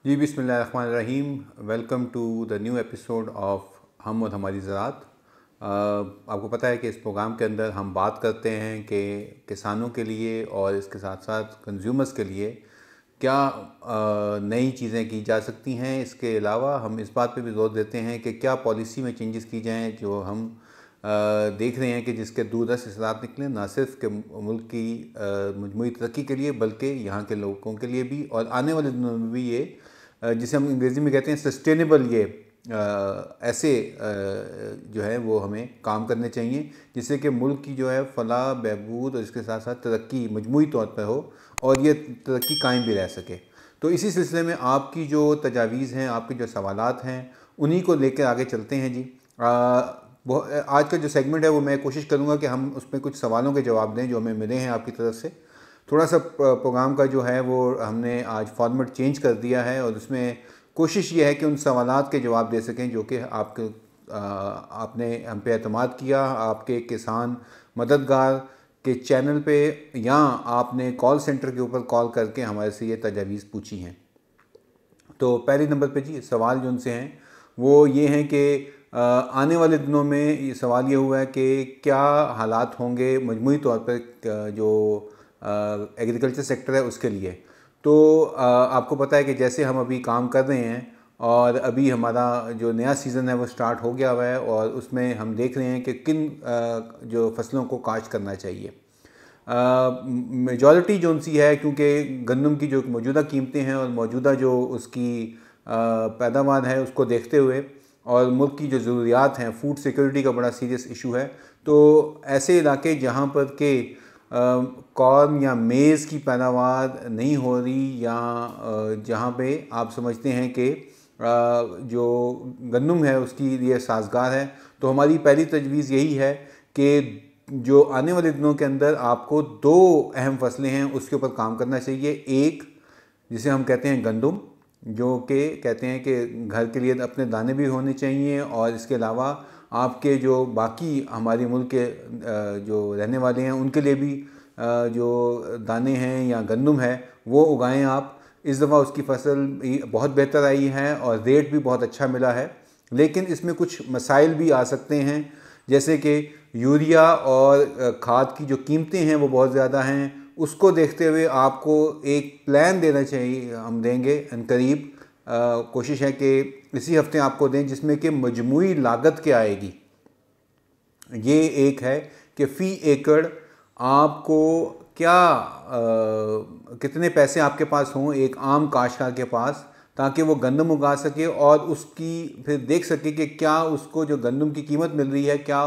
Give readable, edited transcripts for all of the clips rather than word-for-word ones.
जी बिस्मिल्लाहिर्रहमानिर्रहीम। Welcome to the new episode of हम और हमारी ज़राअत। आपको पता है कि इस प्रोग्राम के अंदर हम बात करते हैं कि किसानों के लिए और इसके साथ साथ कंज्यूमर्स के लिए क्या नई चीज़ें की जा सकती हैं। इसके अलावा हम इस बात पे भी जोर देते हैं कि क्या पॉलिसी में चेंजेस की जाएँ जो हम देख रहे हैं कि जिसके दूरदर्श असरात निकलें, ना सिर्फ के मुल्क की मजमूई तरक्की के लिए बल्कि यहाँ के लोगों के लिए भी, और आने वाले दिनों में भी ये जिसे हम अंग्रेज़ी में कहते हैं सस्टेनेबल, ये ऐसे जो है वो हमें काम करने चाहिए जिससे कि मुल्क की जो है फलाह बहबूद और इसके साथ साथ तरक्की मजमूई तौर पर हो और ये तरक्की कायम भी रह सके। तो इसी सिलसिले में आपकी जो तजावीज़ हैं, आपके जो सवालात हैं, उन्हीं को लेकर आगे चलते हैं जी। आज का जो सेगमेंट है वो मैं कोशिश करूँगा कि हम उसमें कुछ सवालों के जवाब दें जो हमें मिले हैं आपकी तरफ से। थोड़ा सा प्रोग्राम का जो है वो हमने आज फॉर्मेट चेंज कर दिया है और उसमें कोशिश ये है कि उन सवालात के जवाब दे सकें जो कि आपने हम पे एतमाद किया, आपके किसान मददगार के चैनल पे, या आपने कॉल सेंटर के ऊपर कॉल करके हमारे से ये तजावीज़ पूछी हैं। तो पहले नंबर पे जी सवाल जो उनसे हैं वो ये हैं कि आने वाले दिनों में ये सवाल ये हुआ है कि क्या हालात होंगे मजमूई तौर पर जो एग्रीकल्चर सेक्टर है उसके लिए। तो आपको पता है कि जैसे हम अभी काम कर रहे हैं और अभी हमारा जो नया सीज़न है वो स्टार्ट हो गया हुआ है और उसमें हम देख रहे हैं कि किन जो फसलों को काश्त करना चाहिए। मेजॉरिटी जो उनसी है, क्योंकि गंदम की जो मौजूदा कीमतें हैं और मौजूदा जो उसकी पैदावार है उसको देखते हुए और मुल्क की जो ज़रूरियात हैं, फूड सिक्योरिटी का बड़ा सीरियस इशू है। तो ऐसे इलाके जहाँ पर के कॉर्न या मेज़ की पैदावार नहीं हो रही या जहाँ पे आप समझते हैं कि जो गंदम है उसकी लिए साजगार है, तो हमारी पहली तजवीज़ यही है कि जो आने वाले दिनों के अंदर आपको दो अहम फसलें हैं उसके ऊपर काम करना चाहिए। एक जिसे हम कहते हैं गंदम, जो कि कहते हैं कि घर के लिए अपने दाने भी होने चाहिए और इसके अलावा आपके जो बाकी हमारे मुल्क के जो रहने वाले हैं उनके लिए भी जो दाने हैं या गंदम है वो उगाएं आप। इस दफ़ा उसकी फसल बहुत बेहतर आई है और रेट भी बहुत अच्छा मिला है, लेकिन इसमें कुछ मसाइल भी आ सकते हैं, जैसे कि यूरिया और खाद की जो कीमतें हैं वो बहुत ज़्यादा हैं। उसको देखते हुए आपको एक प्लान देना चाहिए, हम देंगे अनकरीब। कोशिश है कि इसी हफ्ते आपको दें जिसमें कि मजमूई लागत क्या आएगी। ये एक है कि फ़ी एकड़ आपको क्या कितने पैसे आपके पास हों एक आम काश्तकार के पास, ताकि वो गंदम उगा सके और उसकी फिर देख सके कि क्या उसको जो गंदम की कीमत मिल रही है क्या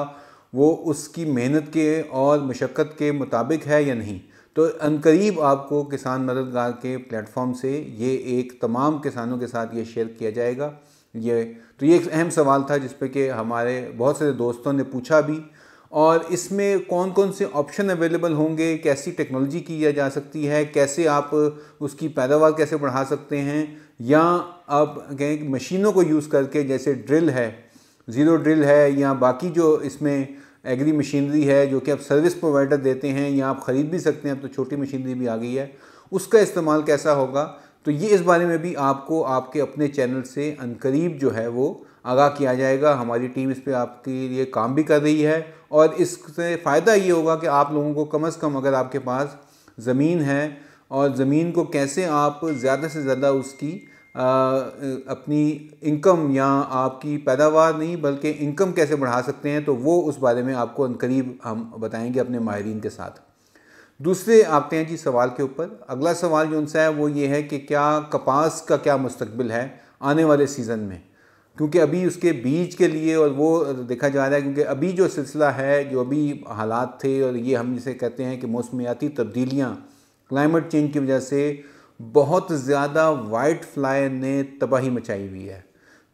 वो उसकी मेहनत के और मशक्क़त के मुताबिक है या नहीं। तो अनकरीब आपको किसान मददगार के प्लेटफॉर्म से ये एक तमाम किसानों के साथ ये शेयर किया जाएगा। तो ये एक अहम सवाल था जिस पे कि हमारे बहुत सारे दोस्तों ने पूछा भी, और इसमें कौन कौन से ऑप्शन अवेलेबल होंगे, कैसी टेक्नोलॉजी की जा सकती है, कैसे आप उसकी पैदावार कैसे बढ़ा सकते हैं, या आप कहें मशीनों को यूज़ करके जैसे ड्रिल है, ज़ीरो ड्रिल है, या बाकी जो इसमें एग्री मशीनरी है जो कि आप सर्विस प्रोवाइडर देते हैं या आप ख़रीद भी सकते हैं, अब तो छोटी मशीनरी भी आ गई है, उसका इस्तेमाल कैसा होगा। तो ये इस बारे में भी आपको आपके अपने चैनल से अनकरीब जो है वो आगाह किया जाएगा। हमारी टीम इस पर आपके लिए काम भी कर रही है और इससे फ़ायदा ये होगा कि आप लोगों को कम से कम अगर आपके पास ज़मीन है और ज़मीन को कैसे आप ज़्यादा से ज़्यादा उसकी अपनी इनकम या आपकी पैदावार नहीं बल्कि इनकम कैसे बढ़ा सकते हैं, तो वो उस बारे में आपको अनकरीब हम बताएंगे अपने माहिरीन के साथ। दूसरे आते हैं जी सवाल के ऊपर। अगला सवाल जो उनसे है वो ये है कि क्या कपास का क्या मुस्तकबिल है आने वाले सीज़न में, क्योंकि अभी उसके बीज के लिए और वो देखा जा रहा है, क्योंकि अभी जो सिलसिला है, जो अभी हालात थे और ये हम जिसे कहते हैं कि मौसमियाती तब्दीलियाँ, क्लाइमेट चेंज की वजह से बहुत ज़्यादा वाइट फ्लाई ने तबाही मचाई हुई है।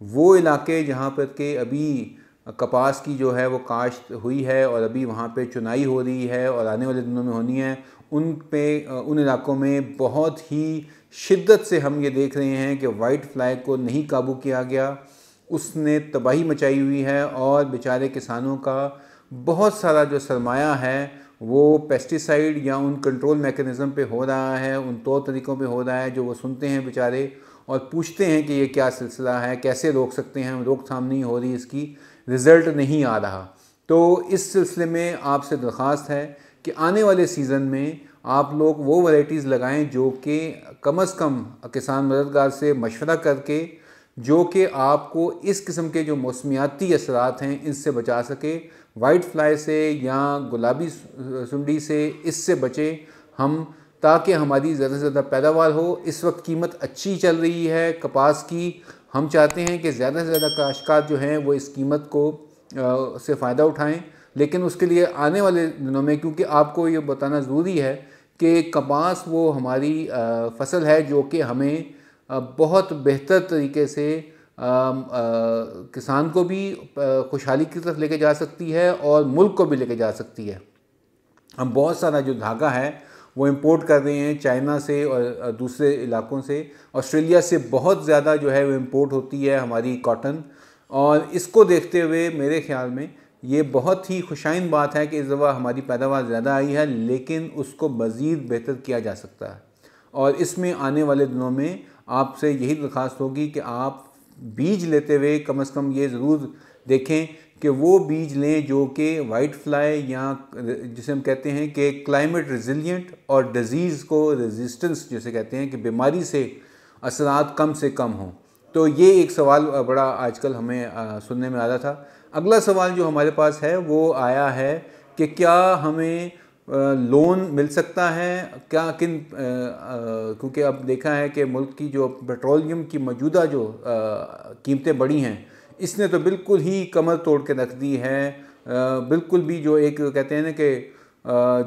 वो इलाके जहाँ पर के अभी कपास की जो है वो काश्त हुई है और अभी वहाँ पे चुनाई हो रही है और आने वाले दिनों में होनी है, उन इलाकों में बहुत ही शिद्दत से हम ये देख रहे हैं कि वाइट फ्लाई को नहीं काबू किया गया, उसने तबाही मचाई हुई है और बेचारे किसानों का बहुत सारा जो सरमाया है वो पेस्टिसाइड या उन कंट्रोल मैकेनिज़्म पे हो रहा है, उन तौर तरीक़ों पे हो रहा है जो वो सुनते हैं बेचारे और पूछते हैं कि ये क्या सिलसिला है, कैसे रोक सकते हैं, रोकथाम नहीं हो रही, इसकी रिज़ल्ट नहीं आ रहा। तो इस सिलसिले में आपसे दरख्वास्त है कि आने वाले सीज़न में आप लोग वो वैराइटीज़ लगाएं जो कि कम से कम किसान मददगार से मशवरा करके जो कि आपको इस किस्म के जो मौसमियाती असरात हैं इनसे बचा सके, वाइट फ्लाई से या गुलाबी सुंडी से, इससे बचे हम, ताकि हमारी ज़्यादा से ज़्यादा पैदावार हो। इस वक्त कीमत अच्छी चल रही है कपास की, हम चाहते हैं कि ज़्यादा से ज़्यादा काश्तकार जो हैं वो इस कीमत को से फ़ायदा उठाएं, लेकिन उसके लिए आने वाले दिनों में, क्योंकि आपको ये बताना ज़रूरी है कि कपास वो हमारी फसल है जो कि हमें बहुत बेहतर तरीके से किसान को भी खुशहाली की तरफ लेके जा सकती है और मुल्क को भी लेके जा सकती है। हम बहुत सारा जो धागा है वो इंपोर्ट कर रहे हैं चाइना से और दूसरे इलाकों से, ऑस्ट्रेलिया से बहुत ज़्यादा जो है वो इंपोर्ट होती है हमारी कॉटन, और इसको देखते हुए मेरे ख़्याल में ये बहुत ही खुशाइन बात है कि इस दफ़ा हमारी पैदावार ज़्यादा आई है, लेकिन उसको मज़ीद बेहतर किया जा सकता है। और इसमें आने वाले दिनों में आपसे यही दरख्वास्त होगी कि आप बीज लेते हुए कम से कम ये ज़रूर देखें कि वो बीज लें जो कि वाइट फ्लाई या जिसे हम कहते हैं कि क्लाइमेट रेजिलिएंट और डिज़ीज़ को रेजिस्टेंस जिसे कहते हैं कि बीमारी से असरात कम से कम हों। तो ये एक सवाल बड़ा आजकल हमें सुनने में आ रहा था। अगला सवाल जो हमारे पास है वो आया है कि क्या हमें लोन मिल सकता है, क्या किन क्योंकि अब देखा है कि मुल्क की जो पेट्रोलियम की मौजूदा जो कीमतें बढ़ी हैं, इसने तो बिल्कुल ही कमर तोड़ के रख दी है। बिल्कुल भी जो एक कहते हैं ना कि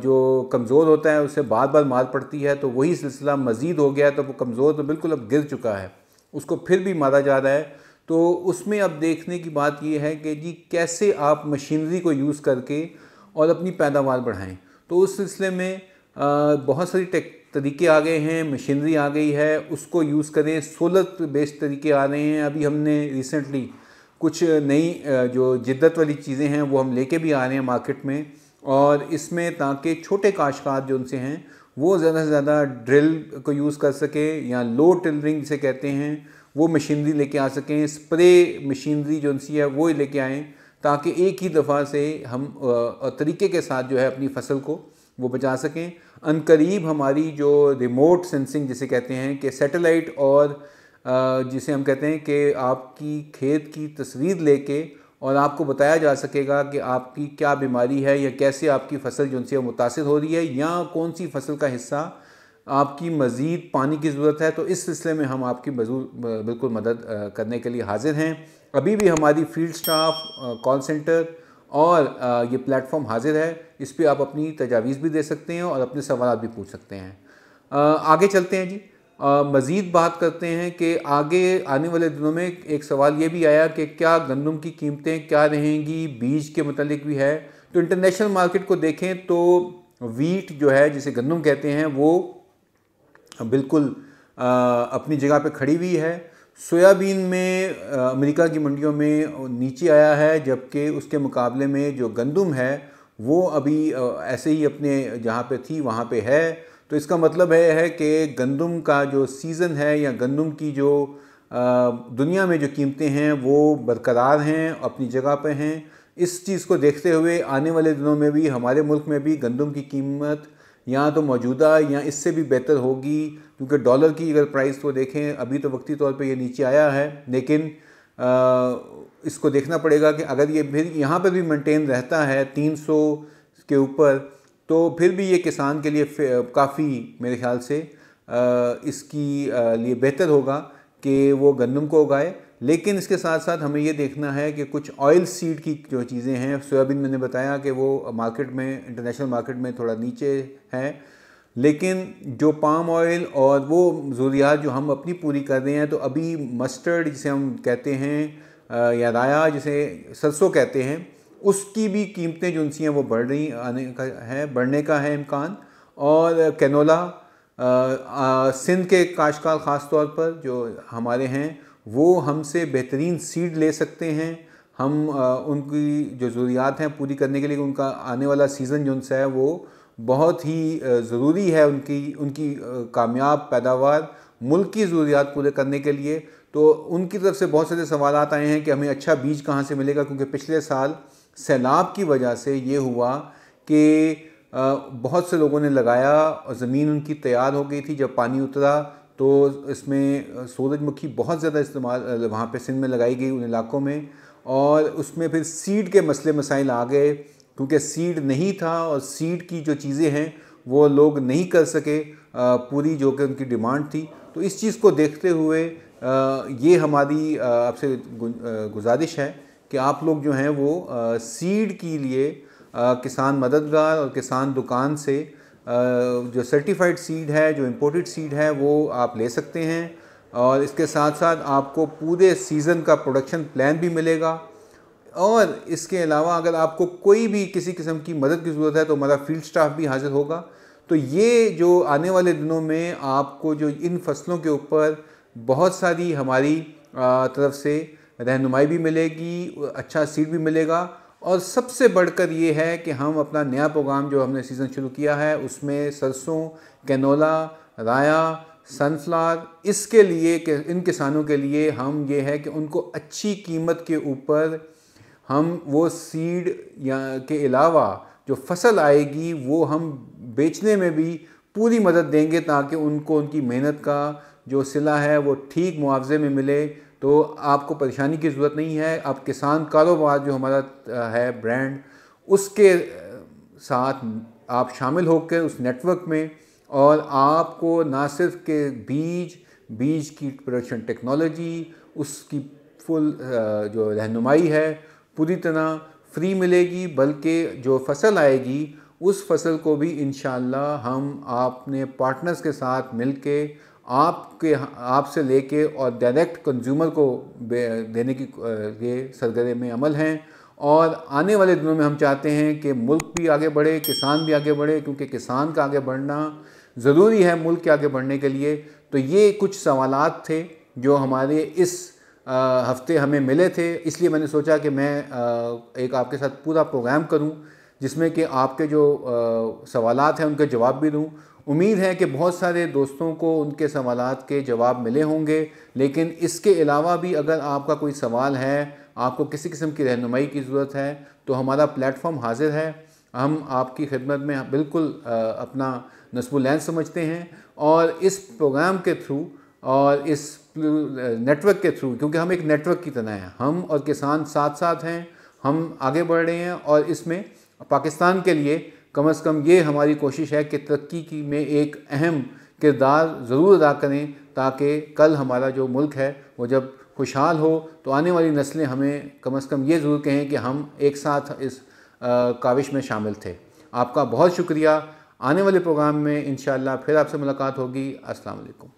जो कमज़ोर होता है उसे बार बार मार पड़ती है, तो वही सिलसिला मज़ीद हो गया, तो वो कमज़ोर तो बिल्कुल अब गिर चुका है, उसको फिर भी मारा जा रहा है। तो उसमें अब देखने की बात यह है कि जी कैसे आप मशीनरी को यूज़ करके और अपनी पैदावार बढ़ाएं। तो उस सिलसिले में बहुत सारी तरीके आ गए हैं, मशीनरी आ गई है, उसको यूज़ करें। सोलर बेस्ड तरीके आ रहे हैं, अभी हमने रिसेंटली कुछ नई जो जिद्दत वाली चीज़ें हैं वो हम लेके भी आ रहे हैं मार्केट में, और इसमें ताकि छोटे काश्तकार जो उनसे हैं वो ज़्यादा से ज़्यादा ड्रिल को यूज़ कर सके या लो टिलरिंग जिसे कहते हैं वो मशीनरी लेके आ सकें, स्प्रे मशीनरी जो उनसी है वो लेके आएँ, ताकि एक ही दफ़ा से हम तरीके के साथ जो है अपनी फसल को वो बचा सकें। अनकरीब हमारी जो रिमोट सेंसिंग जिसे कहते हैं कि सैटेलाइट और जिसे हम कहते हैं कि आपकी खेत की तस्वीर लेके और आपको बताया जा सकेगा कि आपकी क्या बीमारी है या कैसे आपकी फसल जो उनसे मुतासिर हो रही है या कौन सी फसल का हिस्सा आपकी मज़ीद पानी की ज़रूरत है। तो इस सिलसिले में हम आपकी बिल्कुल मदद करने के लिए हाजिर हैं। अभी भी हमारी फील्ड स्टाफ, कॉल सेंटर और ये प्लेटफॉर्म हाजिर है, इस पर आप अपनी तजावीज़ भी दे सकते हैं और अपने सवाल भी पूछ सकते हैं। आगे चलते हैं जी, मज़ीद बात करते हैं कि आगे आने वाले दिनों में एक सवाल ये भी आया कि क्या गंदम की कीमतें क्या रहेंगी, बीज के मुतालिक भी है। तो इंटरनेशनल मार्केट को देखें तो वीट जो है जिसे गंदम कहते हैं वो बिल्कुल अपनी जगह पे खड़ी हुई है। सोयाबीन में अमेरिका की मंडियों में नीचे आया है, जबकि उसके मुकाबले में जो गंदम है वो अभी ऐसे ही अपने जहाँ पे थी वहाँ पे है। तो इसका मतलब है कि गंदम का जो सीज़न है या गंदम की जो दुनिया में जो कीमतें हैं वो बरकरार हैं, अपनी जगह पे हैं। इस चीज़ को देखते हुए आने वाले दिनों में भी हमारे मुल्क में भी गंदम की कीमत या तो मौजूदा या इससे भी बेहतर होगी, क्योंकि डॉलर की अगर प्राइस को देखें अभी तो वक्ती तौर पे ये नीचे आया है, लेकिन इसको देखना पड़ेगा कि अगर ये फिर यहाँ पर भी मेंटेन रहता है 300 के ऊपर, तो फिर भी ये किसान के लिए काफ़ी मेरे ख्याल से इसकी लिए बेहतर होगा कि वो गंदम को उगाए। लेकिन इसके साथ साथ हमें ये देखना है कि कुछ ऑयल सीड की जो चीज़ें हैं, सोयाबीन मैंने बताया कि वो मार्केट में, इंटरनेशनल मार्केट में थोड़ा नीचे है, लेकिन जो पाम ऑयल और वो ज़रूरियात जो हम अपनी पूरी कर रहे हैं, तो अभी मस्टर्ड जिसे हम कहते हैं या राया जिसे सरसों कहते हैं, उसकी भी कीमतें जो उनसी हैं वो बढ़ रही आने का है, बढ़ने का है इम्कान। और कैनोला सिंध के काश्तकार ख़ास तौर पर जो हमारे हैं वो हमसे बेहतरीन सीड ले सकते हैं, हम उनकी जो ज़रूरियात हैं पूरी करने के लिए उनका आने वाला सीज़न जो उनसे है वो बहुत ही ज़रूरी है उनकी कामयाब पैदावार मुल्क की ज़रूरियात पूरे करने के लिए। तो उनकी तरफ से बहुत सारे सवालात आए हैं कि हमें अच्छा बीज कहाँ से मिलेगा, क्योंकि पिछले साल सैलाब की वजह से ये हुआ कि बहुत से लोगों ने लगाया और ज़मीन उनकी तैयार हो गई थी। जब पानी उतरा तो इसमें सूरजमुखी बहुत ज़्यादा इस्तेमाल वहाँ पे सिंध में लगाई गई उन इलाकों में, और उसमें फिर सीड के मसले मसाइल आ गए क्योंकि सीड नहीं था और सीड की जो चीज़ें हैं वो लोग नहीं कर सके पूरी जो कि उनकी डिमांड थी। तो इस चीज़ को देखते हुए ये हमारी आपसे गुजारिश है कि आप लोग जो हैं वो सीड के लिए किसान मददगार और किसान दुकान से जो सर्टिफाइड सीड है, जो इम्पोर्टेड सीड है वो आप ले सकते हैं, और इसके साथ साथ आपको पूरे सीज़न का प्रोडक्शन प्लान भी मिलेगा। और इसके अलावा अगर आपको कोई भी किसी किस्म की मदद की ज़रूरत है तो हमारा फील्ड स्टाफ भी हाजिर होगा। तो ये जो आने वाले दिनों में आपको जो इन फसलों के ऊपर बहुत सारी हमारी तरफ से रहनुमाई भी मिलेगी, अच्छा सीड भी मिलेगा, और सबसे बढ़कर ये है कि हम अपना नया प्रोग्राम जो हमने सीज़न शुरू किया है उसमें सरसों, कैनोला, राया, सनफ्लावर, इसके लिए कि इन किसानों के लिए हम ये है कि उनको अच्छी कीमत के ऊपर हम वो सीड या के अलावा जो फसल आएगी वो हम बेचने में भी पूरी मदद देंगे, ताकि उनको उनकी मेहनत का जो सिला है वो ठीक मुआवजे में मिले। तो आपको परेशानी की ज़रूरत नहीं है। अब किसान कारोबार जो हमारा है ब्रांड, उसके साथ आप शामिल होकर उस नेटवर्क में, और आपको ना सिर्फ के बीज की प्रोडक्शन टेक्नोलॉजी, उसकी फुल जो रहनुमाई है पूरी तरह फ्री मिलेगी, बल्कि जो फसल आएगी उस फसल को भी इंशाअल्लाह हम अपने पार्टनर्स के साथ मिलके आपसे लेके और डायरेक्ट कंज्यूमर को देने की ये सरगर्मी में अमल हैं। और आने वाले दिनों में हम चाहते हैं कि मुल्क भी आगे बढ़े, किसान भी आगे बढ़े, क्योंकि किसान का आगे बढ़ना ज़रूरी है मुल्क के आगे बढ़ने के लिए। तो ये कुछ सवालात थे जो हमारे इस हफ्ते हमें मिले थे, इसलिए मैंने सोचा कि मैं एक आपके साथ पूरा प्रोग्राम करूं जिसमें कि आपके जो सवालात हैं उनके जवाब भी दूं। उम्मीद है कि बहुत सारे दोस्तों को उनके सवालात के जवाब मिले होंगे, लेकिन इसके अलावा भी अगर आपका कोई सवाल है, आपको किसी किस्म की रहनुमाई की ज़रूरत है, तो हमारा प्लेटफॉर्म हाजिर है। हम आपकी खिदमत में बिल्कुल अपना नस्बुल समझते हैं, और इस प्रोग्राम के थ्रू और इस नेटवर्क के थ्रू, क्योंकि हम एक नेटवर्क की तरह हैं, हम और किसान साथ साथ हैं, हम आगे बढ़ रहे हैं। और इसमें पाकिस्तान के लिए कम से कम ये हमारी कोशिश है कि तरक्की की में एक अहम किरदार ज़रूर अदा करें, ताकि कल हमारा जो मुल्क है वो जब खुशहाल हो तो आने वाली नस्लें हमें कम से कम ये ज़रूर कहें कि हम एक साथ इस काविश में शामिल थे। आपका बहुत शुक्रिया। आने वाले प्रोग्राम में इंशाअल्लाह फिर आपसे मुलाकात होगी। अस्सलाम वालेकुम।